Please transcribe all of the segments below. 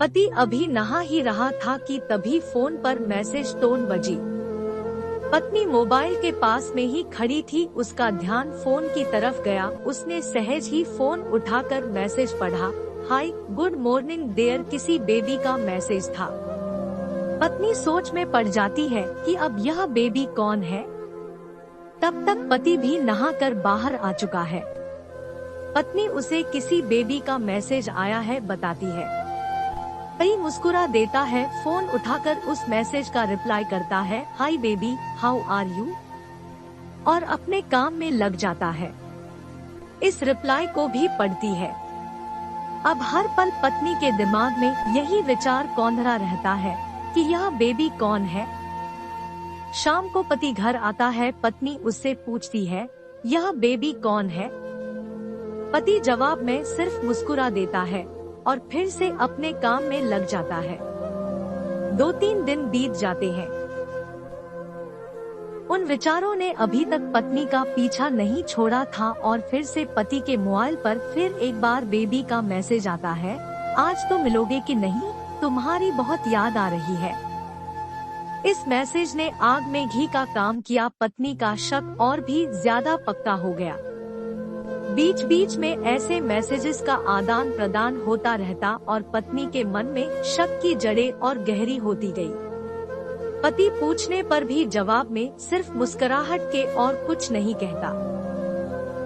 पति अभी नहा ही रहा था कि तभी फोन पर मैसेज टोन बजी। पत्नी मोबाइल के पास में ही खड़ी थी, उसका ध्यान फोन की तरफ गया। उसने सहज ही फोन उठाकर मैसेज पढ़ा। हाय गुड मॉर्निंग देयर, किसी बेबी का मैसेज था। पत्नी सोच में पड़ जाती है कि अब यह बेबी कौन है। तब तक पति भी नहाकर बाहर आ चुका है। पत्नी उसे किसी बेबी का मैसेज आया है बताती है। पति मुस्कुरा देता है, फोन उठाकर उस मैसेज का रिप्लाई करता है, hi baby how are you, और अपने काम में लग जाता है। इस रिप्लाई को भी पढ़ती है। अब हर पल पत्नी के दिमाग में यही विचार कौंधरा रहता है कि यह बेबी कौन है। शाम को पति घर आता है। पत्नी उससे पूछती है, यह बेबी कौन है। पति जवाब में सिर्फ मुस्कुरा देता है और फिर से अपने काम में लग जाता है। 2-3 दिन बीत जाते हैं। उन विचारों ने अभी तक पत्नी का पीछा नहीं छोड़ा था और फिर से पति के मोबाइल पर फिर एक बार बेबी का मैसेज आता है, आज तो मिलोगे कि नहीं, तुम्हारी बहुत याद आ रही है। इस मैसेज ने आग में घी का काम किया। पत्नी का शक और भी ज्यादा पक्का हो गया। बीच बीच में ऐसे मैसेजेस का आदान प्रदान होता रहता और पत्नी के मन में शक की जड़ें और गहरी होती गई। पति पूछने पर भी जवाब में सिर्फ मुस्कुराहट के और कुछ नहीं कहता।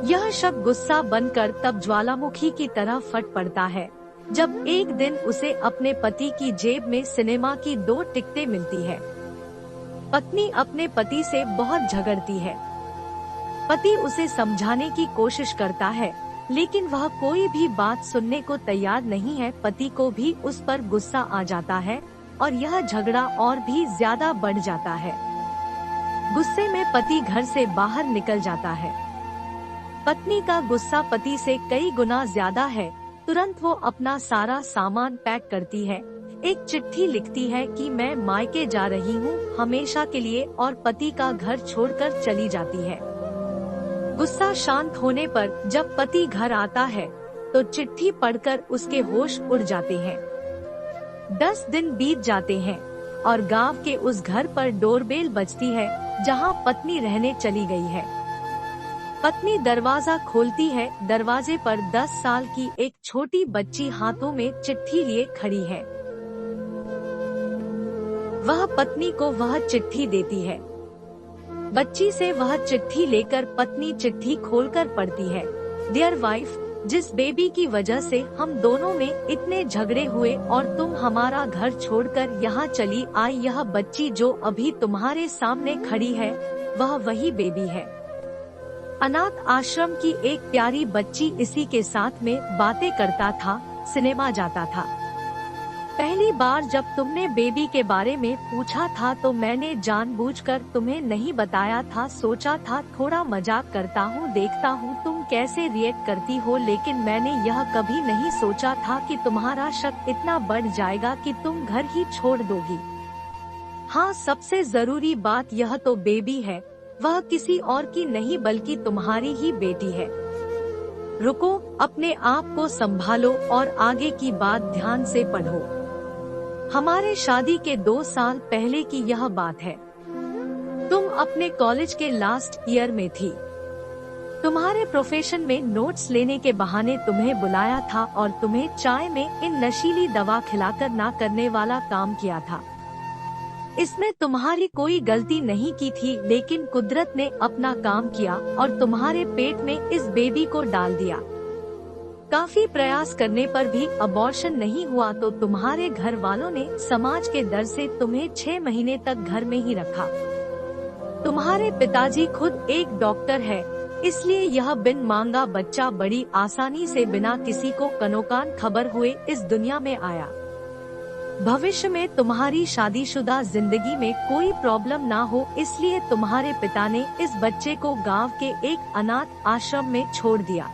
यह शक गुस्सा बनकर तब ज्वालामुखी की तरह फट पड़ता है जब एक दिन उसे अपने पति की जेब में सिनेमा की 2 टिकटें मिलती है। पत्नी अपने पति से बहुत झगड़ती है। पति उसे समझाने की कोशिश करता है लेकिन वह कोई भी बात सुनने को तैयार नहीं है। पति को भी उस पर गुस्सा आ जाता है और यह झगड़ा और भी ज्यादा बढ़ जाता है। गुस्से में पति घर से बाहर निकल जाता है। पत्नी का गुस्सा पति से कई गुना ज्यादा है। तुरंत वो अपना सारा सामान पैक करती है, एक चिट्ठी लिखती है कि मैं मायके जा रही हूँ हमेशा के लिए, और पति का घर छोड़कर चली जाती है। गुस्सा शांत होने पर जब पति घर आता है तो चिट्ठी पढ़कर उसके होश उड़ जाते हैं। 10 दिन बीत जाते हैं और गांव के उस घर पर डोरबेल बजती है जहां पत्नी रहने चली गई है। पत्नी दरवाजा खोलती है। दरवाजे पर 10 साल की एक छोटी बच्ची हाथों में चिट्ठी लिए खड़ी है। वह पत्नी को वह चिट्ठी देती है। बच्ची से वह चिट्ठी लेकर पत्नी चिट्ठी खोलकर पढ़ती है, डियर वाइफ, जिस बेबी की वजह से हम दोनों में इतने झगड़े हुए और तुम हमारा घर छोड़कर यहाँ चली आई, यह बच्ची जो अभी तुम्हारे सामने खड़ी है वह वही बेबी है। अनाथ आश्रम की एक प्यारी बच्ची इसी के साथ में बातें करता था, सिनेमा जाता था। पहली बार जब तुमने बेबी के बारे में पूछा था तो मैंने जानबूझकर तुम्हें नहीं बताया था। सोचा था थोड़ा मजाक करता हूँ, देखता हूँ तुम कैसे रिएक्ट करती हो, लेकिन मैंने यह कभी नहीं सोचा था कि तुम्हारा शक इतना बढ़ जाएगा कि तुम घर ही छोड़ दोगी। हाँ, सबसे जरूरी बात यह तो बेबी है, वह किसी और की नहीं बल्कि तुम्हारी ही बेटी है। रुको, अपने आप को संभालो और आगे की बात ध्यान से पढ़ो। हमारे शादी के 2 साल पहले की यह बात है। तुम अपने कॉलेज के लास्ट ईयर में थी। तुम्हारे प्रोफेशन में नोट्स लेने के बहाने तुम्हें बुलाया था और तुम्हें चाय में इन नशीली दवा खिलाकर ना करने वाला काम किया था। इसमें तुम्हारी कोई गलती नहीं की थी, लेकिन कुदरत ने अपना काम किया और तुम्हारे पेट में इस बेबी को डाल दिया। काफी प्रयास करने पर भी अबॉर्शन नहीं हुआ तो तुम्हारे घर वालों ने समाज के डर से तुम्हें 6 महीने तक घर में ही रखा। तुम्हारे पिताजी खुद एक डॉक्टर है, इसलिए यह बिन मांगा बच्चा बड़ी आसानी से बिना किसी को कनोकान खबर हुए इस दुनिया में आया। भविष्य में तुम्हारी शादीशुदा जिंदगी में कोई प्रॉब्लम ना हो, इसलिए तुम्हारे पिता ने इस बच्चे को गांव के एक अनाथ आश्रम में छोड़ दिया।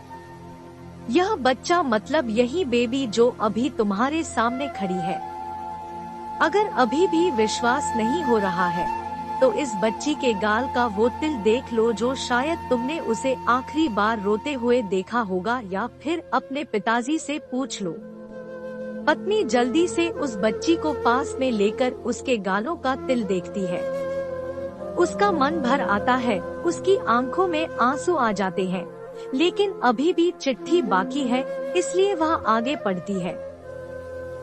यह बच्चा मतलब यही बेबी जो अभी तुम्हारे सामने खड़ी है। अगर अभी भी विश्वास नहीं हो रहा है तो इस बच्ची के गाल का वो तिल देख लो जो शायद तुमने उसे आखिरी बार रोते हुए देखा होगा, या फिर अपने पिताजी से पूछ लो। पत्नी जल्दी से उस बच्ची को पास में लेकर उसके गालों का तिल देखती है। उसका मन भर आता है, उसकी आंखों में आंसू आ जाते हैं, लेकिन अभी भी चिट्ठी बाकी है, इसलिए वह आगे पढ़ती है।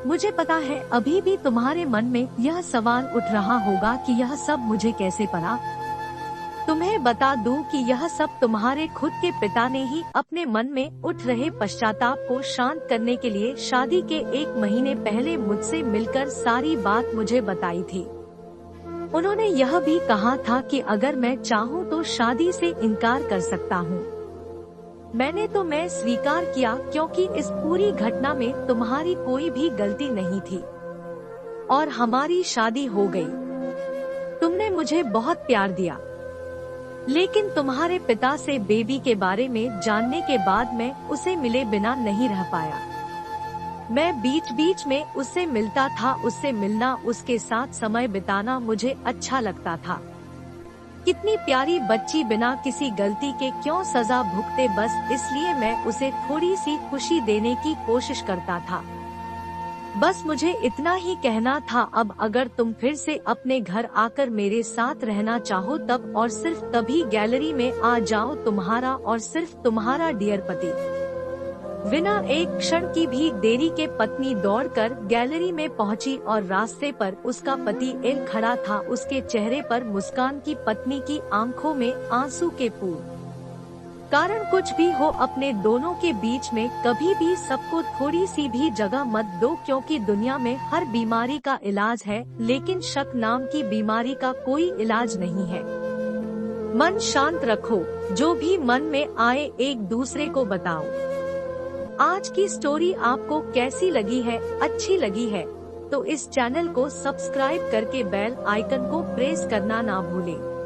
मुझे पता है अभी भी तुम्हारे मन में यह सवाल उठ रहा होगा कि यह सब मुझे कैसे पड़ा। तुम्हें बता दूं कि यह सब तुम्हारे खुद के पिता ने ही अपने मन में उठ रहे पश्चाताप को शांत करने के लिए शादी के 1 महीने पहले मुझसे मिलकर सारी बात मुझे बताई थी। उन्होंने यह भी कहा था कि अगर मैं चाहूँ तो शादी से इनकार कर सकता हूँ। मैं स्वीकार किया, क्योंकि इस पूरी घटना में तुम्हारी कोई भी गलती नहीं थी और हमारी शादी हो गई। तुमने मुझे बहुत प्यार दिया, लेकिन तुम्हारे पिता से बेबी के बारे में जानने के बाद मैं उसे मिले बिना नहीं रह पाया। मैं बीच बीच में उससे मिलता था, उससे मिलना, उसके साथ समय बिताना मुझे अच्छा लगता था। कितनी प्यारी बच्ची बिना किसी गलती के क्यों सजा भुगते, बस इसलिए मैं उसे थोड़ी सी खुशी देने की कोशिश करता था। बस मुझे इतना ही कहना था। अब अगर तुम फिर से अपने घर आकर मेरे साथ रहना चाहो तब और सिर्फ तभी गैलरी में आ जाओ, तुम्हारा और सिर्फ तुम्हारा डियर पति। बिना एक क्षण की भी देरी के पत्नी दौड़कर गैलरी में पहुंची और रास्ते पर उसका पति एल खड़ा था, उसके चेहरे पर मुस्कान की पत्नी की आंखों में आंसू के पूर्ण। कारण कुछ भी हो, अपने दोनों के बीच में कभी भी सबको थोड़ी सी भी जगह मत दो, क्योंकि दुनिया में हर बीमारी का इलाज है, लेकिन शक नाम की बीमारी का कोई इलाज नहीं है। मन शांत रखो, जो भी मन में आए एक दूसरे को बताओ। आज की स्टोरी आपको कैसी लगी है? अच्छी लगी है तो इस चैनल को सब्सक्राइब करके बेल आइकन को प्रेस करना ना भूलें।